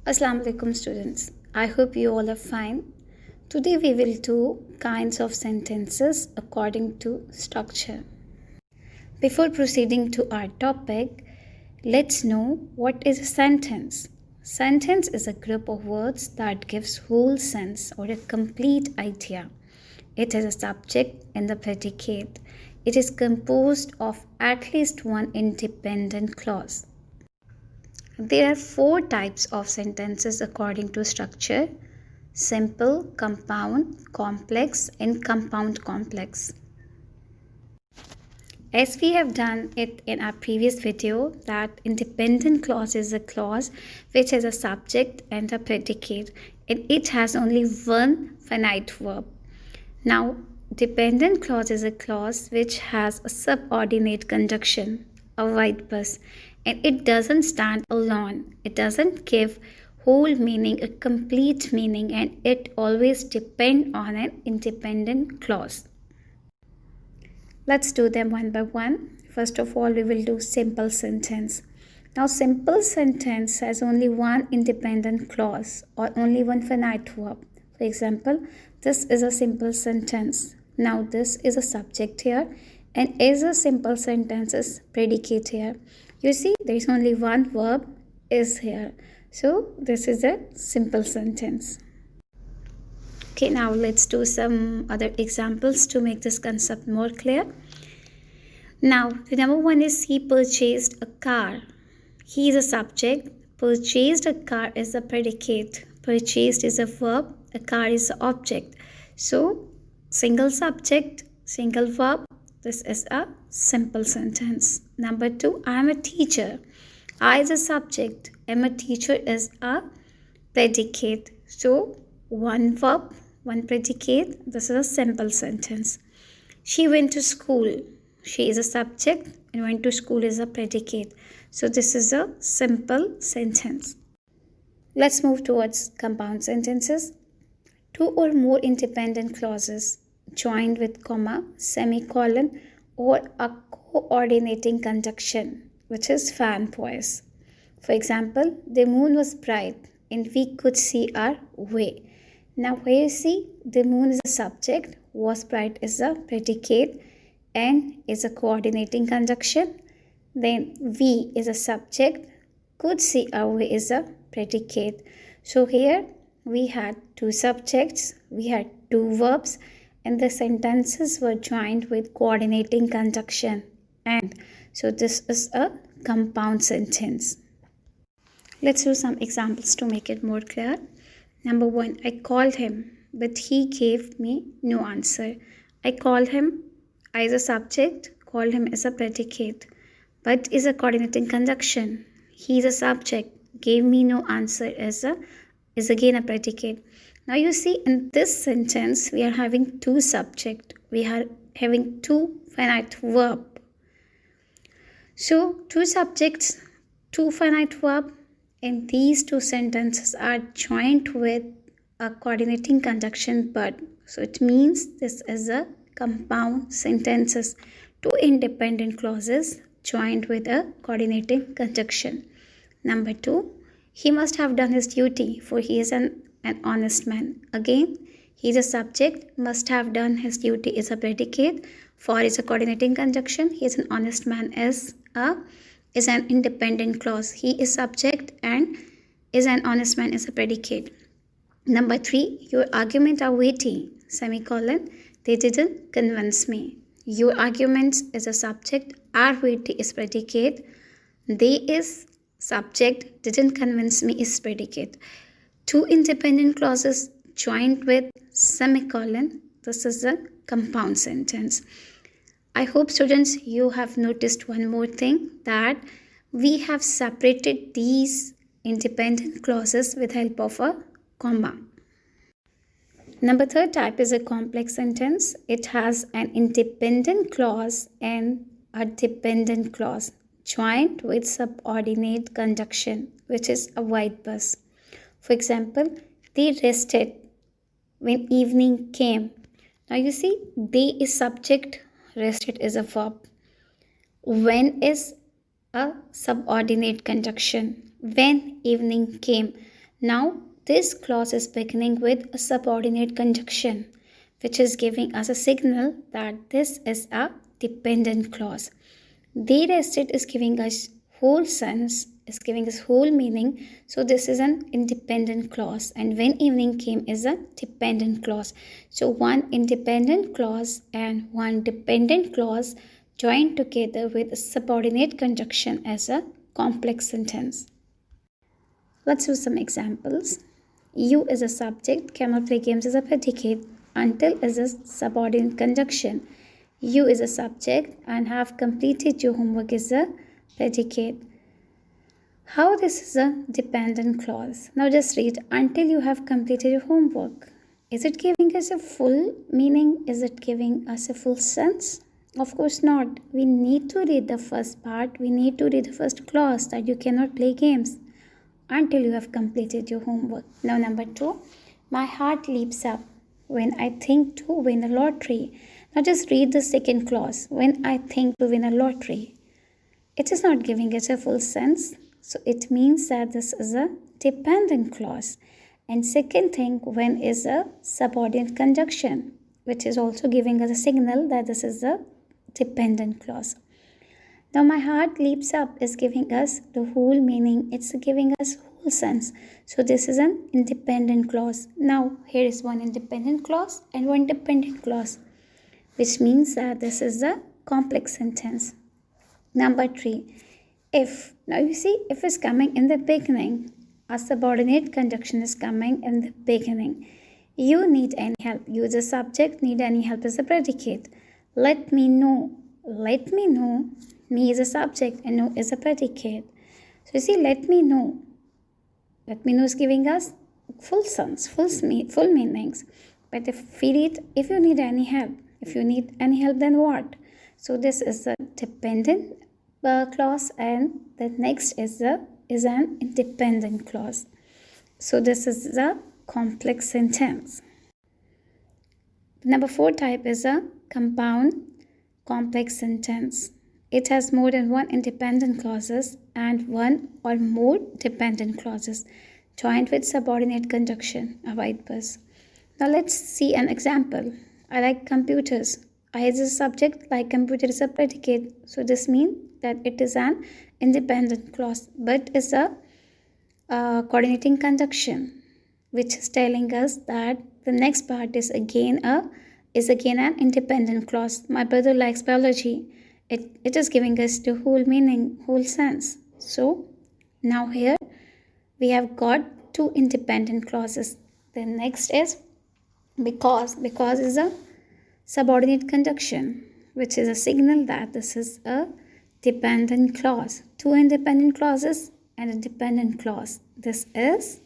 Assalamu alaikum students. I hope you all are fine. Today we will do kinds of sentences according to structure. Before proceeding to our topic, let's know what is a sentence. Sentence is a group of words that gives whole sense or a complete idea. It has a subject and the predicate. It is composed of at least one independent clause. There are 4 types of sentences according to structure: simple, compound, complex, and compound complex. As we have done it in our previous video, that independent clause is a clause which has a subject and a predicate, and it has only one finite verb. Now, dependent clause is a clause which has a subordinate conjunction, a white bus, and it doesn't stand alone. It doesn't give whole meaning, a complete meaning, and it always depends on an independent clause. Let's do them one by one. First of all, we will do simple sentence. Now, simple sentence has only one independent clause or only one finite verb. For example, this is a simple sentence. Now, this is a subject here, and is a simple sentence is predicate here. You see, there is only one verb is here. So, this is a simple sentence. Okay, now let's do some other examples to make this concept more clear. Now, the number one is he purchased a car. He is a subject. Purchased a car is a predicate. Purchased is a verb. A car is an object. So, single subject, single verb. This is a simple sentence. Number two, I am a teacher. I is a subject. Am a teacher is a predicate. So, one verb, one predicate. This is a simple sentence. She went to school. She is a subject and went to school is a predicate. So, this is a simple sentence. Let's move towards compound sentences. Two or more independent clauses joined with comma, semicolon, or a coordinating conjunction, which is fan voice. For example, the moon was bright and we could see our way. Now, where you see the moon is a subject, was bright is a predicate, and is a coordinating conjunction. Then we is a subject, could see our way is a predicate. So here we had two subjects, we had two verbs, and the sentences were joined with coordinating conjunction. And so this is a compound sentence. Let's do some examples to make it more clear. Number one, I called him, but he gave me no answer. I called him, I is a subject, called him is a predicate, but is a coordinating conjunction. He is a subject, gave me no answer is again a predicate. Now you see in this sentence we are having two subject, we are having two finite verb. So two subjects, two finite verb, and these two sentences are joined with a coordinating conjunction but. So it means this is a compound sentences, two independent clauses joined with a coordinating conjunction. Number two, he must have done his duty, for he is an honest man. Again, he is a subject, must have done his duty is a predicate, for is a coordinating conjunction, he is an honest man is an independent clause. He is subject and is an honest man is a predicate. Number three, your argument are weighty, semicolon, they didn't convince me. Your arguments is a subject, are weighty is predicate, they is subject, didn't convince me is predicate. Two independent clauses joined with semicolon. This is a compound sentence. I hope students you have noticed one more thing, that we have separated these independent clauses with help of a comma. Number third type is a complex sentence. It has an independent clause and a dependent clause joined with subordinate conjunction, which is a white bus. For example, they rested when evening came. Now you see, they is subject, rested is a verb. When is a subordinate conjunction. When evening came, Now, this clause is beginning with a subordinate conjunction, which is giving us a signal that this is a dependent clause. They rested is giving us whole sense, is giving us whole meaning. So this is an independent clause, and when evening came is a dependent clause. So one independent clause and one dependent clause joined together with a subordinate conjunction as a complex sentence. Let's do some examples. You is a subject, cannot play games is a predicate, until is a subordinate conjunction. You is a subject and have completed your homework is a predicate. How this is a dependent clause? Now just read until you have completed your homework. Is it giving us a full meaning? Is it giving us a full sense? Of course not. We need to read the first part. We need to read the first clause that you cannot play games until you have completed your homework. Now number 2, my heart leaps up when I think to win a lottery. Now just read the second clause, when I think to win a lottery. It is not giving it a full sense. So it means that this is a dependent clause. And second thing, when is a subordinate conjunction, which is also giving us a signal that this is a dependent clause. Now my heart leaps up is giving us the whole meaning. It's giving us whole sense. So this is an independent clause. Now here is one independent clause and one dependent clause, which means that this is a complex sentence. Number 3, if. Now you see, if is coming in the beginning. A subordinate conjunction is coming in the beginning. You need any help. You is a subject, need any help is a predicate. Let me know. Let me know. Me is a subject and know is a predicate. So you see, let me know. Let me know is giving us full sense, full meanings. But if we read, if you need any help, if you need any help, then what? So this is a dependent clause, and the next is an independent clause. So this is the complex sentence. Number 4 type is a compound complex sentence. It has more than one independent clauses and one or more dependent clauses joined with subordinate conjunction, a white bus. Now let's see an example. I like computers. I is a subject, like computer is a predicate. So this means that it is an independent clause, but is a coordinating conjunction, which is telling us that the next part is again an independent clause. My brother likes biology. It is giving us the whole meaning, whole sense. So now here we have got 2 independent clauses. The next is because. Because is a subordinate conjunction, which is a signal that this is a dependent clause. 2 independent clauses and a dependent clause. This is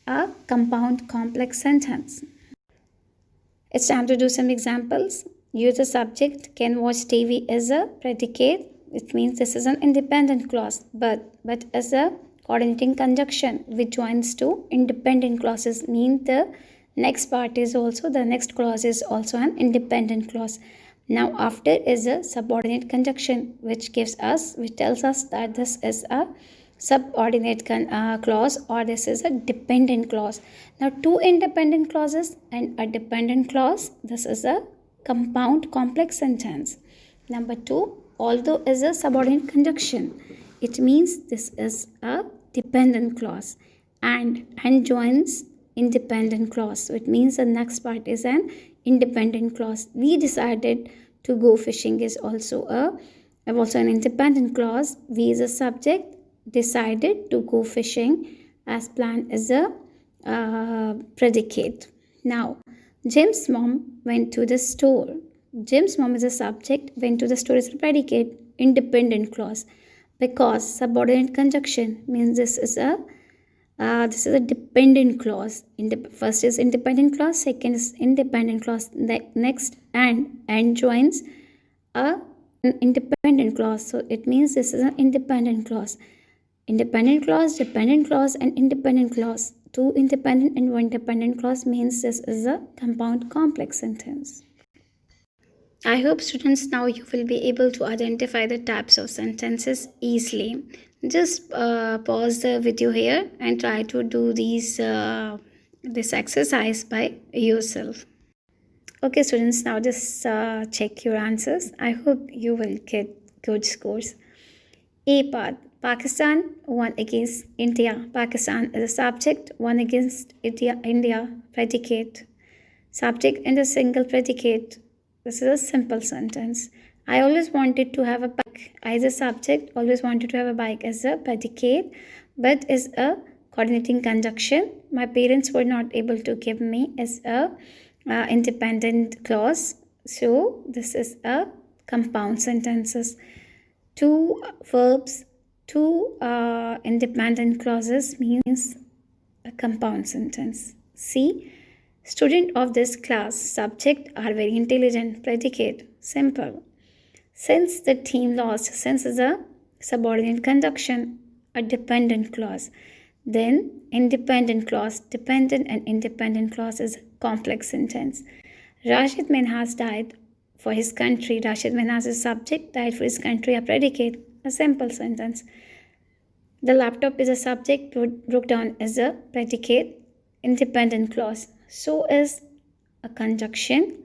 a compound complex sentence. It's time to do some examples. You the subject, can watch TV is a predicate. It means this is an independent clause, but as a coordinating conjunction which joins 2 independent clauses, mean the next part is also, the next clause is also an independent clause. Now after is a subordinate conjunction, which tells us that this is a subordinate clause, or this is a dependent clause. Now 2 independent clauses and a dependent clause. This is a compound complex sentence. Number 2, although is a subordinate conjunction. It means this is a dependent clause, and joins independent clause. So it means the next part is an independent clause. We decided to go fishing is also an independent clause. We is a subject, decided to go fishing as planned is a predicate. Now Jim's mom went to the store. Jim's mom is a subject, went to the store is a predicate, independent clause. Because subordinate conjunction means this is a dependent clause. First is independent clause, second is independent clause. Next and joins an independent clause. So it means this is an independent clause. Independent clause, dependent clause, and independent clause. 2 independent and 1 dependent clause means this is a compound complex sentence. I hope students now you will be able to identify the types of sentences easily. Just pause the video here and try to do this exercise by yourself. Okay, students, now just check your answers. I hope you will get good scores. A part. Pakistan won against India. Pakistan is a subject, won against India. India, predicate. Subject and a single predicate. This is a simple sentence. I always wanted to have a bike as a subject, always wanted to have a bike as a predicate, but is a coordinating conjunction. My parents were not able to give me as a independent clause. So this is a compound sentences. Two verbs, two independent clauses means a compound sentence. C. Student of this class, subject are very intelligent, predicate, simple. Since the team lost, since is a subordinate conjunction, a dependent clause. Then independent clause, dependent and independent clause is a complex sentence. Rashid Minhas died for his country. Rashid Minhas is subject, died for his country, a predicate, a simple sentence. The laptop is a subject, broke down as a predicate, independent clause. So is a conjunction,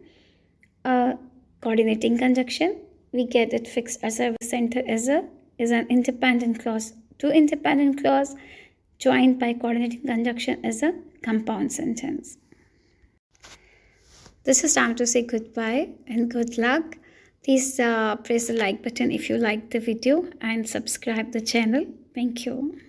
a coordinating conjunction. We get it fixed as a center is an independent clause. Two independent clause joined by coordinating conjunction is a compound sentence. This is time to say goodbye and good luck. Please press the like button if you like the video and subscribe the channel. Thank you.